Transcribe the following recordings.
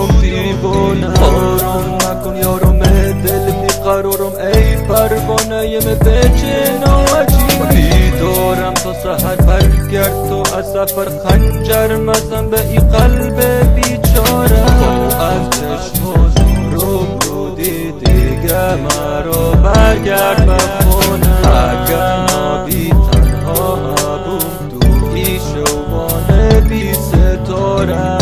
هم دیوانه آرام نکن یارم دل بیقرارم ای پروانه به جناجی بیدارم تا سحر برگرد تو از سفر خنجر مزن به ای قلب بیچاره از چشم رو بودی دیگه مرا برگرد به خونه اگر نبی تنها بوم دوی شوانه بی ستاره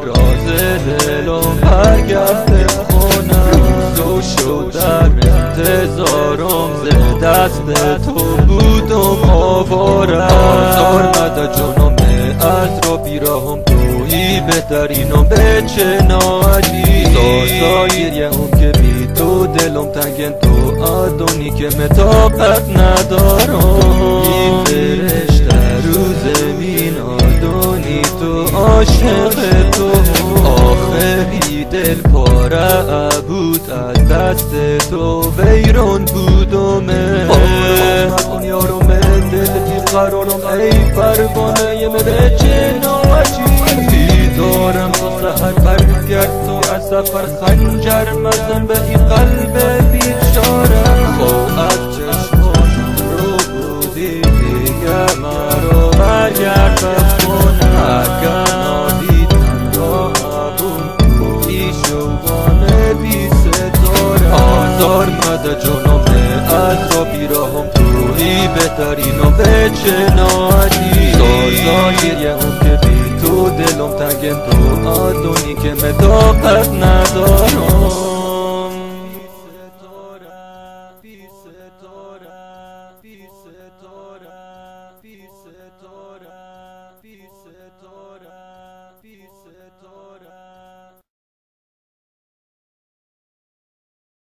راز دلم برگرد خونم تو شد در انتظارم ز دست تو بودم آواره آزار مده جانم از را بیراهم تویی بهترینم به چه ناجی زایر یه هم که بی تو دلم تنگن تو آدونی که مطاقت ندارم این فرشته رو زمین آدونی تو عاشق تو آخری دل پاره بود از دست تو ویران بودم آرام نکن یارم دل بیقرارم ای پروانه به جناجی بیدارم تا سحر برگرد تو از سفر خنجر مزن به ای قلب بیچاره خب از چشماش رو بودی دیگه مرا برگرد به خونه اگر نبی تنها بود توی شوانه بی ستاره آزار مده جانم از را بیراهم توی بهترینم به چه ناجی زایر یه هم که بی تو دلم تنگم تو آدونی که مطاقت ندارم